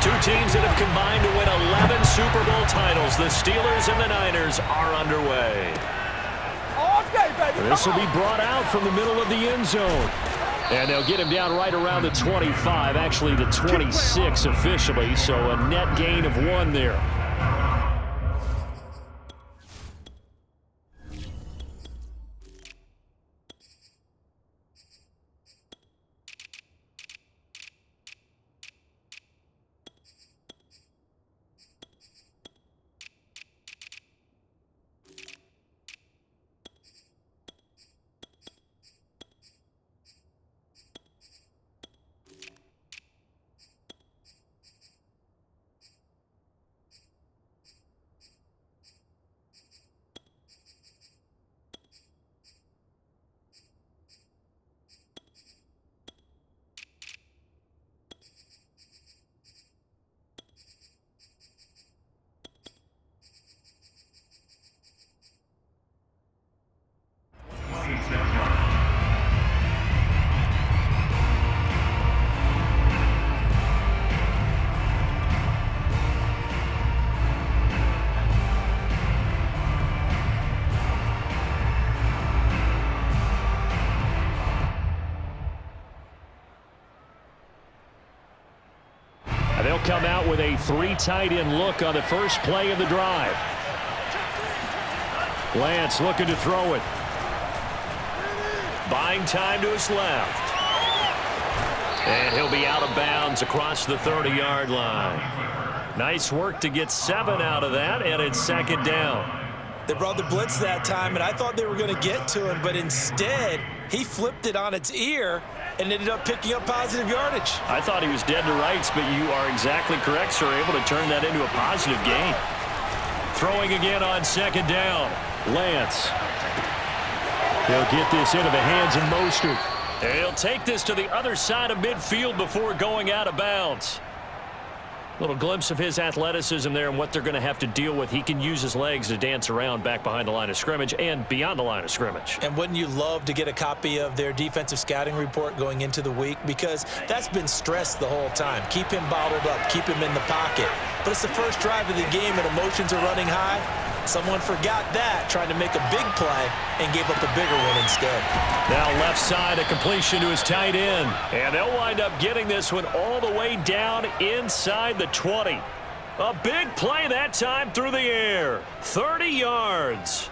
Two teams that have combined to win 11 Super Bowl titles. The Steelers and the Niners are underway. This will be brought out from the middle of the end zone. And they'll get him down right around the 25, actually the 26 officially, so a net gain of 1 there. They'll come out with a 3 tight end look on the first play of the drive. Lance looking to throw it. Buying time to his left. And he'll be out of bounds across the 30-yard line. Nice work to get 7 out of that, and it's second down. They brought the blitz that time, and I thought they were going to get to him, but instead he flipped it on its ear and ended up picking up positive yardage. I thought he was dead to rights, but you are exactly correct, sir. Able to turn that into a positive gain. Throwing again on second down. Lance. He'll get this into the hands of Mostert. He'll take this to the other side of midfield before going out of bounds. Little glimpse of his athleticism there and what they're going to have to deal with. He can use his legs to dance around back behind the line of scrimmage and beyond the line of scrimmage. And wouldn't you love to get a copy of their defensive scouting report going into the week? Because that's been stressed the whole time. Keep him bottled up. Keep him in the pocket. But it's the first drive of the game and emotions are running high. Someone forgot that, trying to make a big play, and gave up a bigger one instead. Now left side, a completion to his tight end. And they'll wind up getting this one all the way down inside the 20. A big play that time through the air. 30 yards.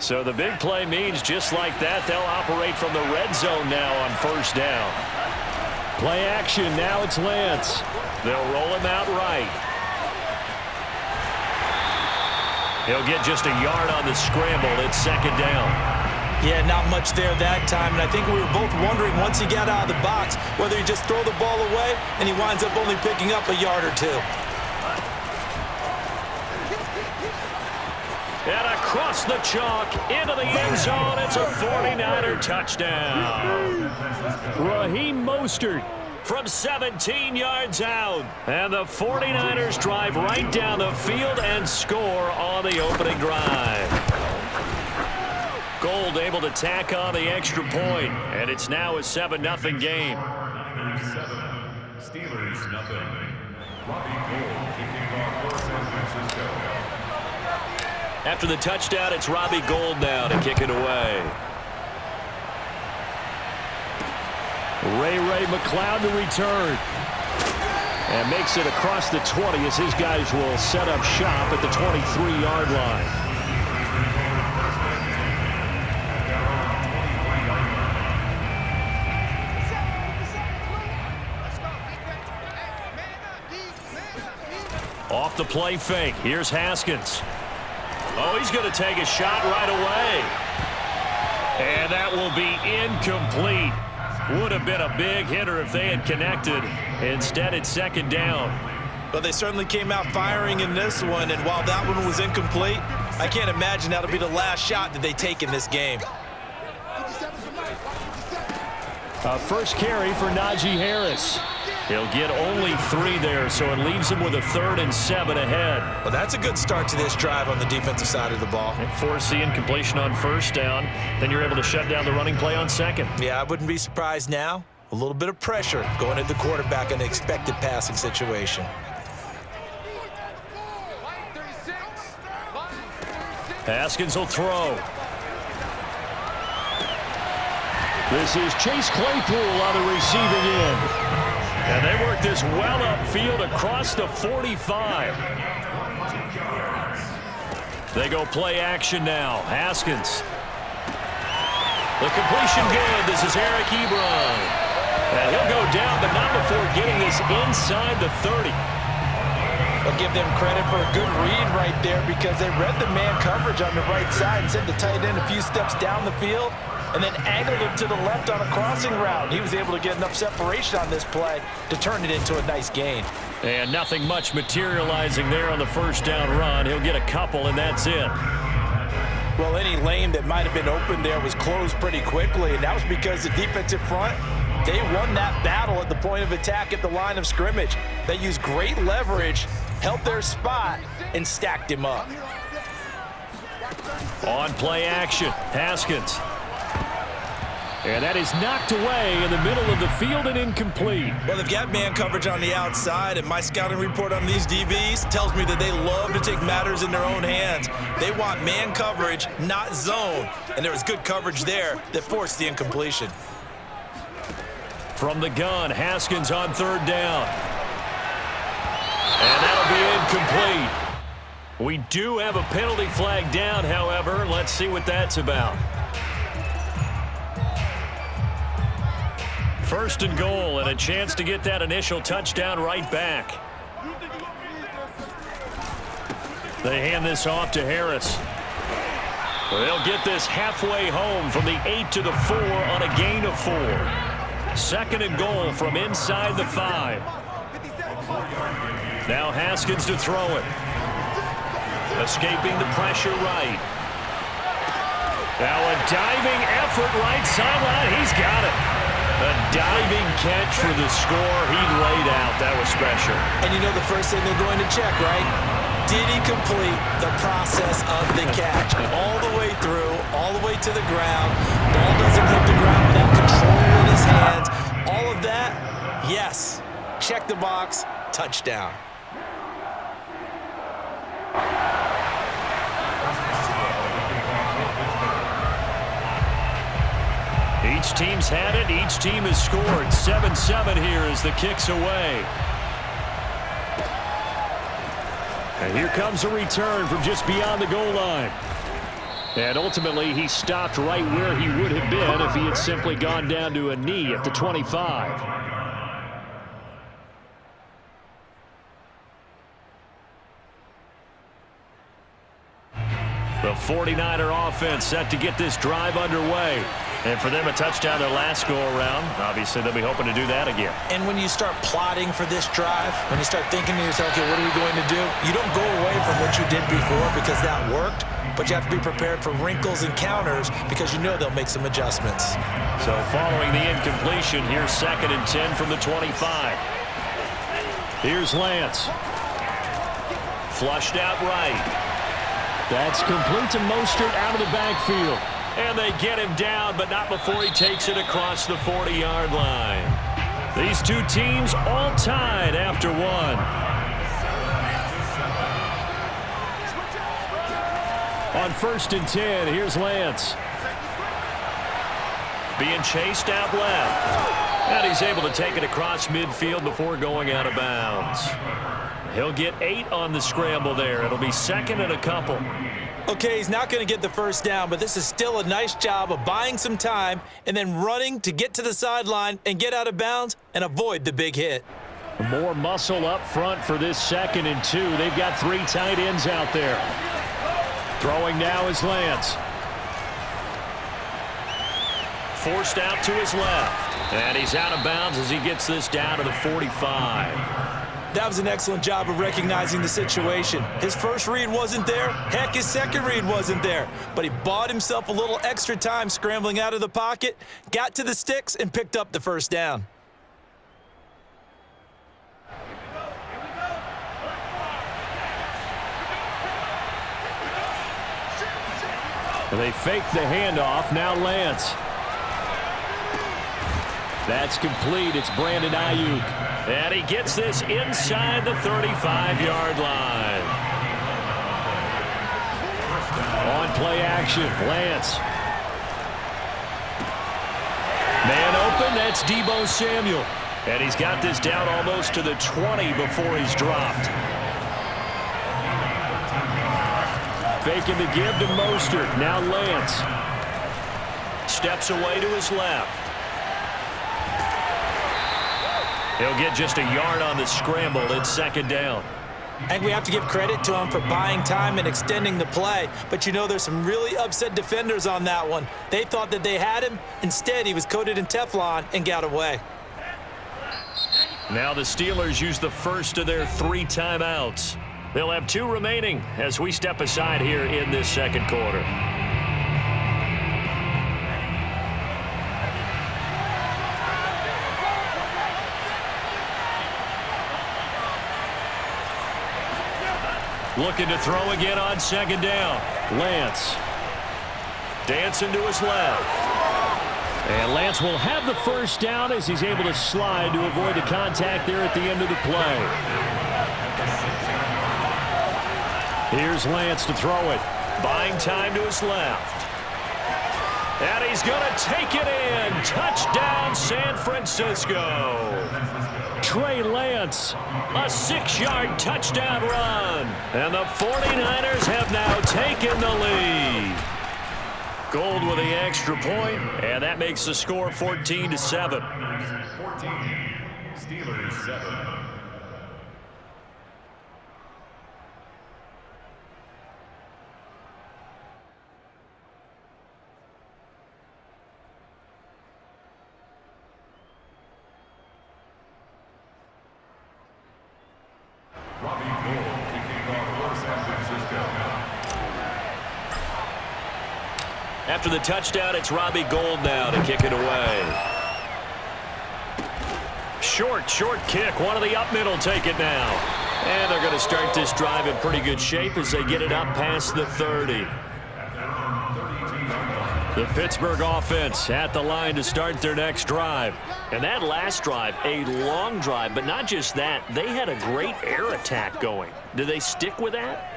So the big play means just like that, they'll operate from the red zone now on first down. Play action, now it's Lance. They'll roll him out right. He'll get just a yard on the scramble. It's second down. Yeah, not much there that time, and I think we were both wondering once he got out of the box whether he just throw the ball away and he winds up only picking up a yard or 2. And across the chalk into the end zone, it's a 49er touchdown. Raheem Mostert from 17 yards out. And the 49ers drive right down the field and score on the opening drive. Gold able to tack on the extra point, and it's now a 7-0 game. Steelers nothing. Robbie Gould kicking off for San Francisco. After the touchdown, it's Robbie Gould now to kick it away. Ray McLeod to return. And makes it across the 20 as his guys will set up shop at the 23-yard line. Off the play fake. Here's Haskins. Oh, he's going to take a shot right away. And that will be incomplete. Would have been a big hitter if they had connected. Instead, it's second down. But they certainly came out firing in this one, and while that one was incomplete, I can't imagine that'll be the last shot that they take in this game. First carry for Najee Harris. He'll get only 3 there, so it leaves him with a 3rd and 7 ahead. Well, that's a good start to this drive on the defensive side of the ball. And force the incompletion on 1st down. Then you're able to shut down the running play on 2nd. Yeah, I wouldn't be surprised now. A little bit of pressure going at the quarterback in an expected passing situation. Haskins will throw. This is Chase Claypool on the receiving end. And they work this well upfield across the 45. They go play action now. Haskins. The completion good. This is Eric Ebron. And he'll go down, but not before getting this inside the 30. I'll give them credit for a good read right there because they read the man coverage on the right side and sent the tight end a few steps down the field and then angled him to the left on a crossing route. He was able to get enough separation on this play to turn it into a nice gain. And nothing much materializing there on the 1st down run. He'll get a couple, and that's it. Well, any lane that might have been open there was closed pretty quickly, and that was because the defensive front, they won that battle at the point of attack at the line of scrimmage. They used great leverage, held their spot, and stacked him up. On play action, Haskins. And that is knocked away in the middle of the field and incomplete. Well, they've got man coverage on the outside, and my scouting report on these DBs tells me that they love to take matters in their own hands. They want man coverage, not zone. And there was good coverage there that forced the incompletion. From the gun, Haskins on 3rd down. And that'll be incomplete. We do have a penalty flag down, however. Let's see what that's about. 1st and goal, and a chance to get that initial touchdown right back. They hand this off to Harris. They'll get this halfway home from the 8 to the 4 on a gain of 4. 2nd and goal from inside the 5. Now Haskins to throw it. Escaping the pressure right. Now a diving effort right sideline. He's got it. A diving catch for the score. He laid out. That was special. And you know the first thing they're going to check, right? Did he complete the process of the catch? All the way through, all the way to the ground. Ball doesn't hit the ground without control in his hands. All of that, yes. Check the box. Touchdown. Each team's had it. Each team has scored. 7-7 here as the kick's away. And here comes a return from just beyond the goal line. And ultimately, he stopped right where he would have been if he had simply gone down to a knee at the 25. The 49er offense set to get this drive underway. And for them, a touchdown their last go-around. Obviously, they'll be hoping to do that again. And when you start plotting for this drive, when you start thinking to yourself, okay, what are we going to do? You don't go away from what you did before because that worked, but you have to be prepared for wrinkles and counters because you know they'll make some adjustments. So following the incompletion, here's 2nd and 10 from the 25. Here's Lance. Flushed out right. That's complete to Mostert out of the backfield. And they get him down, but not before he takes it across the 40-yard line. These two teams all tied after 1. On 1st and 10, here's Lance. Being chased out left. And he's able to take it across midfield before going out of bounds. He'll get 8 on the scramble there. It'll be 2nd and a couple. Okay, he's not going to get the first down, but this is still a nice job of buying some time and then running to get to the sideline and get out of bounds and avoid the big hit. More muscle up front for this 2nd and 2. They've got 3 tight ends out there. Throwing now is Lance. Forced out to his left. And he's out of bounds as he gets this down to the 45. That was an excellent job of recognizing the situation. His first read wasn't there. Heck, his second read wasn't there. But he bought himself a little extra time scrambling out of the pocket, got to the sticks, and picked up the first down. They fake the handoff. Now Lance. That's complete. It's Brandon Ayuk. And he gets this inside the 35-yard line. On play action, Lance. Man open, that's Deebo Samuel. And he's got this down almost to the 20 before he's dropped. Faking the give to Mostert. Now Lance. Steps away to his left. He'll get just a yard on the scramble. It's second down. I think we have to give credit to him for buying time and extending the play. But, you know, there's some really upset defenders on that one. They thought that they had him. Instead, he was coated in Teflon and got away. Now the Steelers use the first of their 3 timeouts. They'll have 2 remaining as we step aside here in this second quarter. Looking to throw again on second down. Lance. Dancing to his left. And Lance will have the first down as he's able to slide to avoid the contact there at the end of the play. Here's Lance to throw it. Buying time to his left. And he's going to take it in. Touchdown, San Francisco. Trey Lance. A 6-yard touchdown run. And the 49ers have now taken the lead. Gold with the extra point, and that makes the score 14-7. 14, Steelers 7. After the touchdown, it's Robbie Gould now to kick it away. Short kick. One of the up middle take it now. And they're going to start this drive in pretty good shape as they get it up past the 30. The Pittsburgh offense at the line to start their next drive. And that last drive, a long drive, but not just that. They had a great air attack going. Do they stick with that?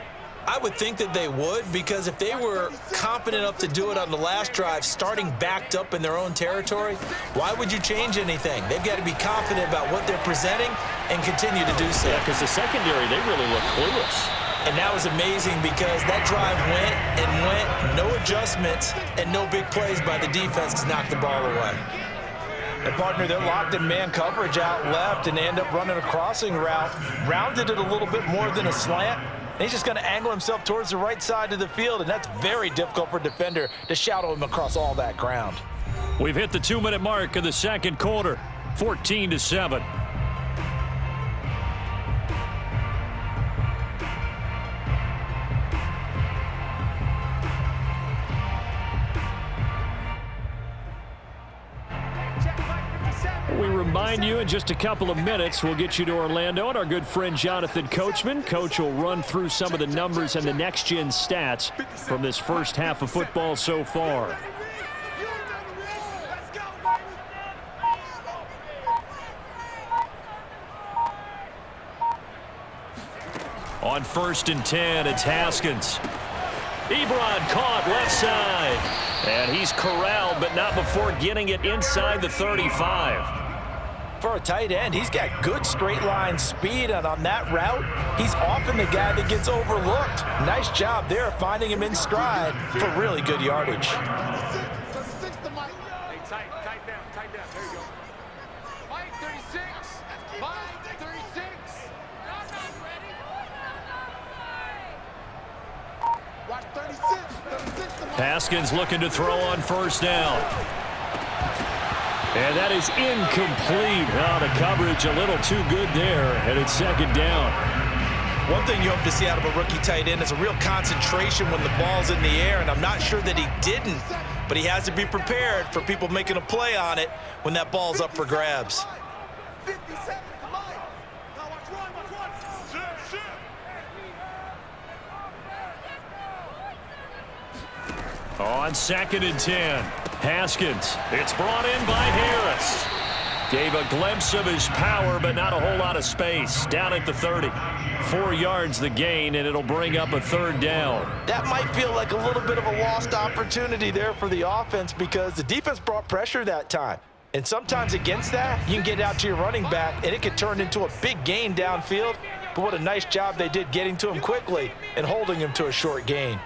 I would think that they would, because if they were confident enough to do it on the last drive, starting backed up in their own territory, why would you change anything? They've got to be confident about what they're presenting and continue to do so. Yeah, because the secondary, they really look clueless. And that was amazing because that drive went and went, no adjustments, and no big plays by the defense to knock the ball away. And partner, they're locked in man coverage out left, and they end up running a crossing route, rounded it a little bit more than a slant. And he's just going to angle himself towards the right side of the field, and that's very difficult for a defender to shadow him across all that ground. We've hit the 2-minute mark of the second quarter, 14-7. We remind you in just a couple of minutes we'll get you to Orlando and our good friend Jonathan Coachman. Coach will run through some of the numbers and the next-gen stats from this first half of football so far. On 1st and 10, it's Haskins. Ebron caught left side. And he's corralled, but not before getting it inside the 35. For a tight end, he's got good straight line speed, and on that route, he's often the guy that gets overlooked. Nice job there finding him in stride for really good yardage. Hey, tight down. There you go. Mike, 36. Mike, 36. Watch 36. Haskins looking to throw on 1st down. And that is incomplete. Oh, the coverage a little too good there, and it's 2nd down. One thing you hope to see out of a rookie tight end is a real concentration when the ball's in the air, and I'm not sure that he didn't, but he has to be prepared for people making a play on it when that ball's up for grabs. 57. Come on. Now watch one. Shit. On 2nd and 10, Haskins. It's brought in by Harris. Gave a glimpse of his power, but not a whole lot of space. Down at the 30. 4 yards the gain, and it'll bring up a 3rd down. That might feel like a little bit of a lost opportunity there for the offense because the defense brought pressure that time. And sometimes against that, you can get out to your running back, and it could turn into a big gain downfield. But what a nice job they did getting to him quickly and holding him to a short gain.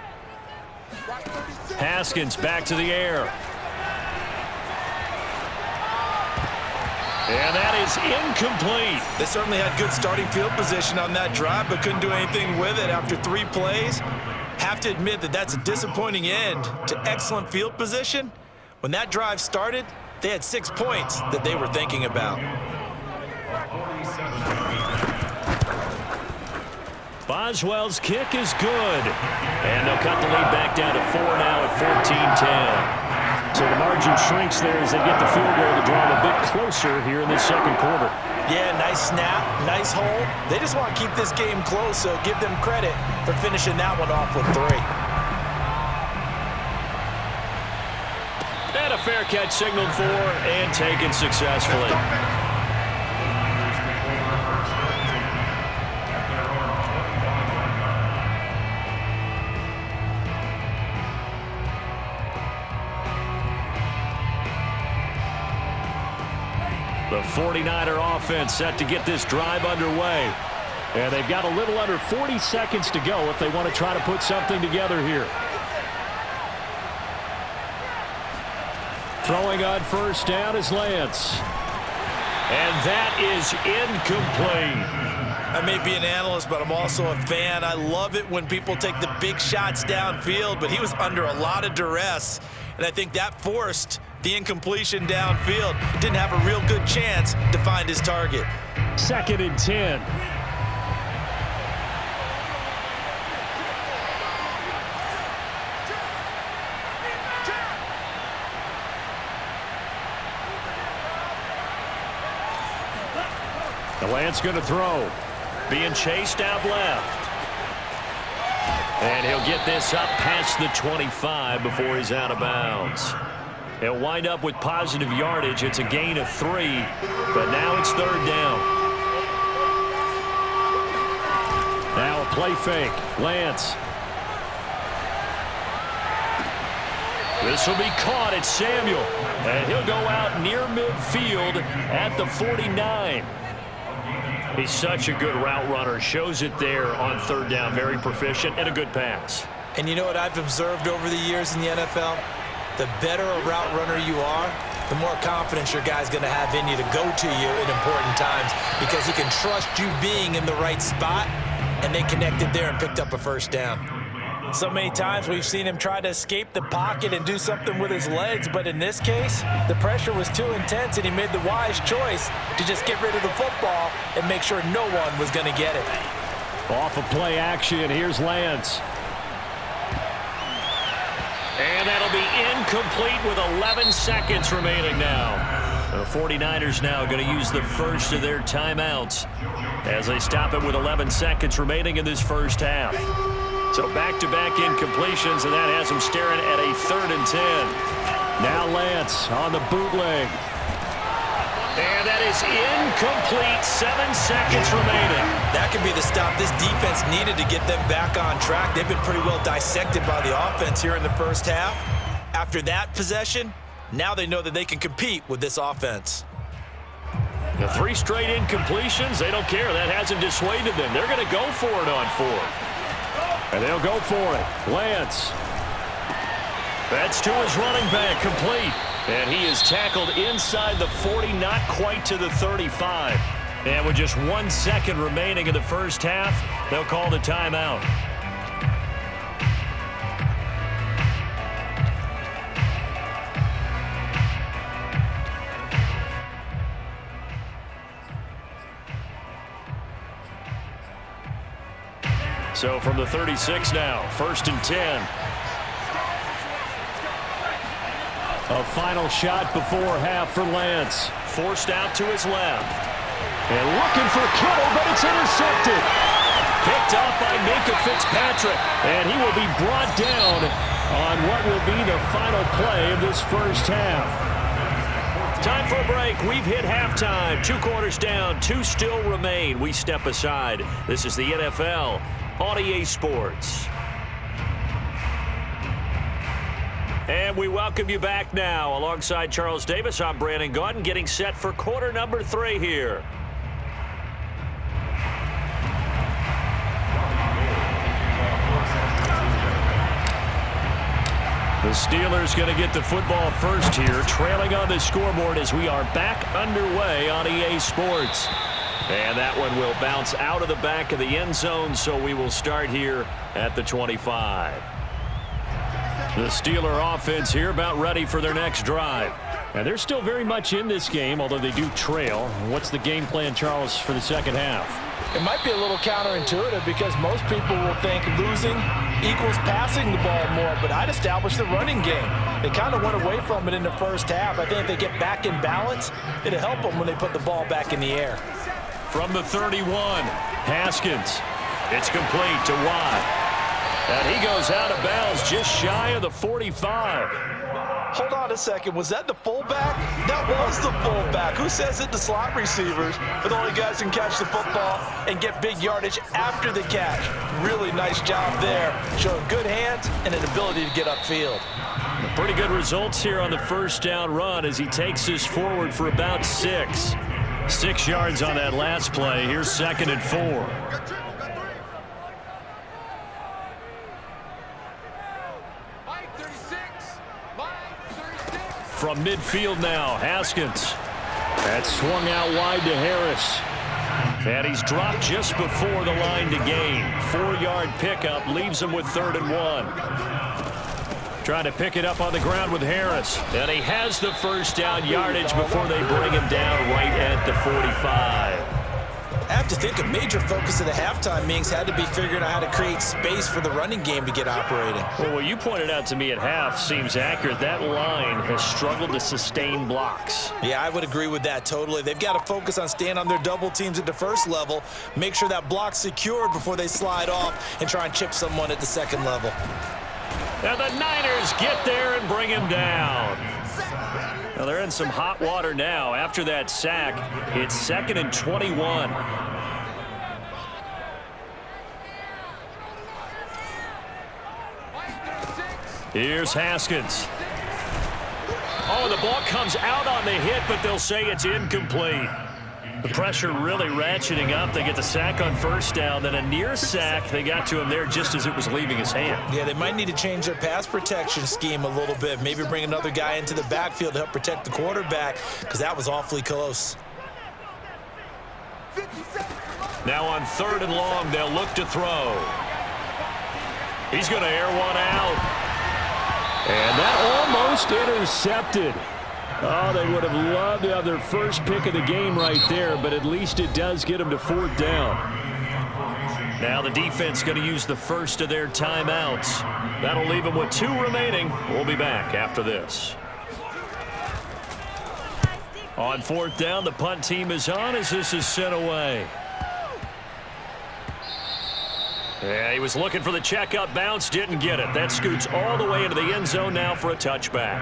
Haskins back to the air. And that is incomplete. They certainly had good starting field position on that drive, but couldn't do anything with it after 3 plays. Have to admit that that's a disappointing end to excellent field position. When that drive started, they had 6 points that they were thinking about. Boswell's kick is good. And they'll cut the lead back down to 4 now at 14-10. So the margin shrinks there as they get the field goal to draw them a bit closer here in this 2nd quarter. Yeah, nice snap, nice hold. They just want to keep this game close, so give them credit for finishing that one off with 3. And a fair catch signaled for and taken successfully. The 49er offense set to get this drive underway. And they've got a little under 40 seconds to go if they want to try to put something together here. Throwing on 1st down is Lance. And that is incomplete. I may be an analyst, but I'm also a fan. I love it when people take the big shots downfield, but he was under a lot of duress. And I think that forced the incompletion downfield. Didn't have a real good chance to find his target. 2nd and 10. The Lance going to throw. Being chased out left. And he'll get this up past the 25 before he's out of bounds. He'll wind up with positive yardage. It's a gain of 3, but now it's 3rd down. Now a play fake. Lance. This will be caught at Samuel. And he'll go out near midfield at the 49. He's such a good route runner. Shows it there on 3rd down. Very proficient and a good pass. And you know what I've observed over the years in the NFL? The better a route runner you are, the more confidence your guy's going to have in you to go to you in important times because he can trust you being in the right spot, and they connected there and picked up a 1st down. So many times we've seen him try to escape the pocket and do something with his legs, but in this case, the pressure was too intense, and he made the wise choice to just get rid of the football and make sure no one was going to get it. Off of play action, here's Lance. And that'll be incomplete with 11 seconds remaining now. The 49ers now going to use the first of their timeouts as they stop it with 11 seconds remaining in this 1st half. So back-to-back incompletions, and that has them staring at a 3rd and 10. Now Lance on the bootleg. And that is incomplete. 7 seconds remaining. That could be the stop this defense needed to get them back on track. They've been pretty well dissected by the offense here in the 1st half. After that possession, now they know that they can compete with this offense. The 3 straight incompletions, they don't care. That hasn't dissuaded them. They're going to go for it on 4th. And they'll go for it. Lance. That's to his running back, complete. And he is tackled inside the 40, not quite to the 35. And with just 1 second remaining in the 1st half, they'll call the timeout. So from the 36 now, 1st and 10. A final shot before half for Lance. Forced out to his left. And looking for Kittle, but it's intercepted. Picked off by Minka Fitzpatrick. And he will be brought down on what will be the final play of this first half. Time for a break. We've hit halftime. 2 quarters down, 2 still remain. We step aside. This is the NFL on EA Sports. And we welcome you back now. Alongside Charles Davis, I'm Brandon Gaudin, getting set for quarter number 3 here. The Steelers going to get the football first here, trailing on the scoreboard as we are back underway on EA Sports. And that one will bounce out of the back of the end zone, so we will start here at the 25. The Steeler offense here about ready for their next drive. And they're still very much in this game, although they do trail. What's the game plan, Charles, for the second half? It might be a little counterintuitive because most people will think losing equals passing the ball more, but I'd establish the running game. They kind of went away from it in the first half. I think if they get back in balance, it'll help them when they put the ball back in the air. From the 31, Haskins. It's complete to Watt. And he goes out of bounds just shy of the 45. Hold on a second. Was that the fullback? That was the fullback. Who says it? The slot receivers are the only guys who can catch the football and get big yardage after the catch. Really nice job there. Showing good hands and an ability to get upfield. Pretty good results here on the first down run as he takes this forward for about 6. 6 yards on that last play. Here's 2nd and 4. From midfield now, Haskins. That swung out wide to Harris. And he's dropped just before the line to gain. 4-yard pickup leaves him with 3rd and 1. Trying to pick it up on the ground with Harris. And he has the first down yardage before they bring him down right at the 45. I have to think a major focus of the halftime meetings had to be figuring out how to create space for the running game to get operating. Well, what you pointed out to me at half seems accurate. That line has struggled to sustain blocks. Yeah, I would agree with that totally. They've got to focus on staying on their double teams at the first level, make sure that block's secured before they slide off and try and chip someone at the second level. And the Niners get there and bring him down. Now they're in some hot water now. After that sack, it's 2nd and 21. Here's Haskins. Oh, the ball comes out on the hit, but they'll say it's incomplete. The pressure really ratcheting up. They get the sack on first down, then a near sack. They got to him there just as it was leaving his hand. Yeah, they might need to change their pass protection scheme a little bit. Maybe bring another guy into the backfield to help protect the quarterback, because that was awfully close. Now on 3rd and long, they'll look to throw. He's going to air one out. And that almost intercepted. Oh, they would have loved to have their first pick of the game right there, but at least it does get them to 4th down. Now the defense going to use the first of their timeouts. That'll leave them with 2 remaining. We'll be back after this. On 4th down, the punt team is on as this is sent away. Yeah, he was looking for the checkup bounce, didn't get it. That scoots all the way into the end zone now for a touchback.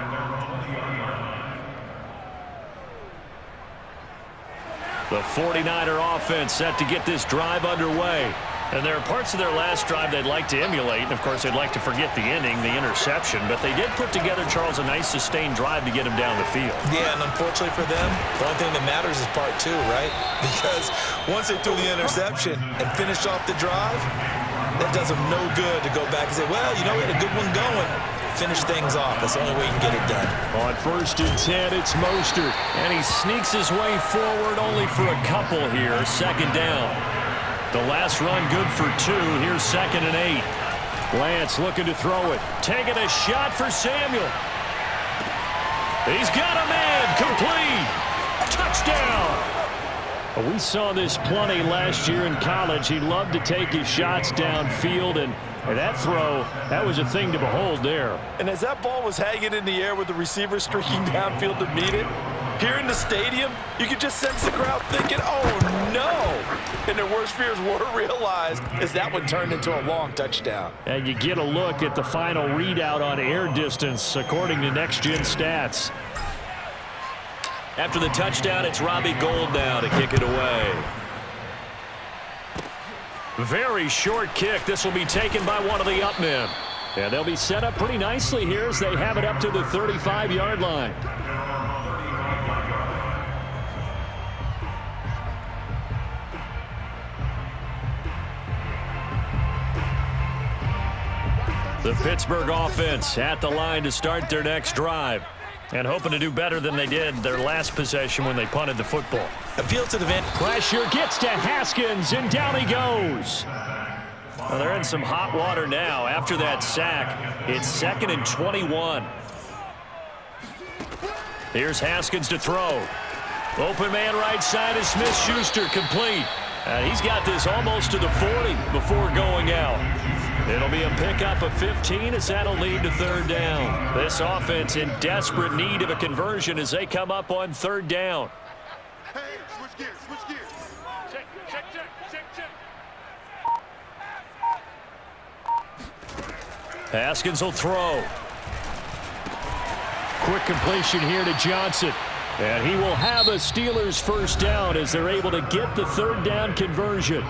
The 49er offense set to get this drive underway. And there are parts of their last drive they'd like to emulate. And, of course, they'd like to forget the inning, the interception. But they did put together, Charles, a nice sustained drive to get him down the field. Yeah, and unfortunately for them, the only thing that matters is part 2, right? Because once they threw the interception and finished off the drive, that does them no good to go back and say, well, you know, we had a good one going. Finish things off. That's the only way you can get it done. On 1st and 10, it's Mostert. And he sneaks his way forward only for a couple here. 2nd down. The last run good for 2. Here's 2nd and 8. Lance looking to throw it. Taking a shot for Samuel. He's got a man. Complete. Touchdown. We saw this plenty last year in college. He loved to take his shots downfield, and that throw, that was a thing to behold there. And as that ball was hanging in the air with the receiver streaking downfield to meet it, Here in the stadium, you could just sense the crowd thinking, oh, no. And their worst fears were realized as that one turned into a long touchdown. And you get a look at the final readout on air distance, according to Next Gen Stats. After the touchdown, it's Robbie Gould now to kick it away. Very short kick. This will be taken by one of the up men. And they'll be set up pretty nicely here as they have it up to the 35-yard line. The Pittsburgh offense at the line to start their next drive. And hoping to do better than they did their last possession when they punted the football. Appeal to the van. Pressure gets to Haskins, and down he goes. Well, they're in some hot water now. After that sack, it's 2nd and 21. Here's Haskins to throw. Open man right side is Smith-Schuster, complete. And he's got this almost to the 40 before going out. It'll be a pickup of 15 as that'll lead to 3rd down. This offense in desperate need of a conversion as they come up on 3rd down. Hey, switch gears, switch gears. Check, check, check, check, check. Haskins will throw. Quick completion here to Johnson. And he will have a Steelers 1st down as they're able to get the 3rd down conversion.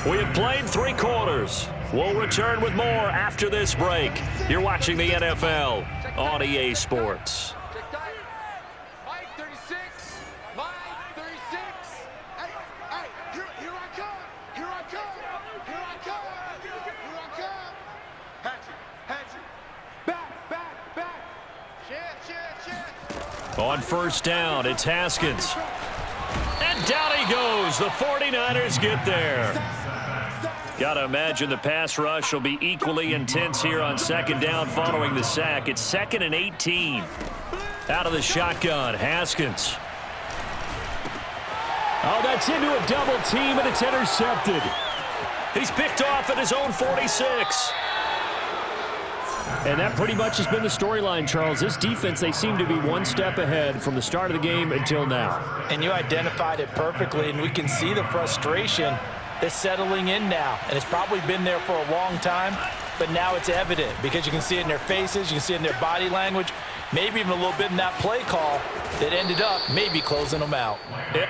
We have played 3 quarters. We'll return with more after this break. You're watching the NFL on EA Sports. Check tight. Mike 36. Mike 36. Hey, hey, here I come. Here I come. Here I come. Here I come. Hatchet. Back. Share. On 1st down, it's Haskins. And down he goes. The 49ers get there. Got to imagine the pass rush will be equally intense here on 2nd down following the sack. It's 2nd and 18. Out of the shotgun, Haskins. Oh, that's into a double team, and it's intercepted. He's picked off at his own 46. And that pretty much has been the storyline, Charles. This defense, they seem to be one step ahead from the start of the game until now. And you identified it perfectly, and we can see the frustration that's settling in now. And it's probably been there for a long time, but now it's evident because you can see it in their faces, you can see it in their body language, maybe even a little bit in that play call that ended up maybe closing them out. Yep.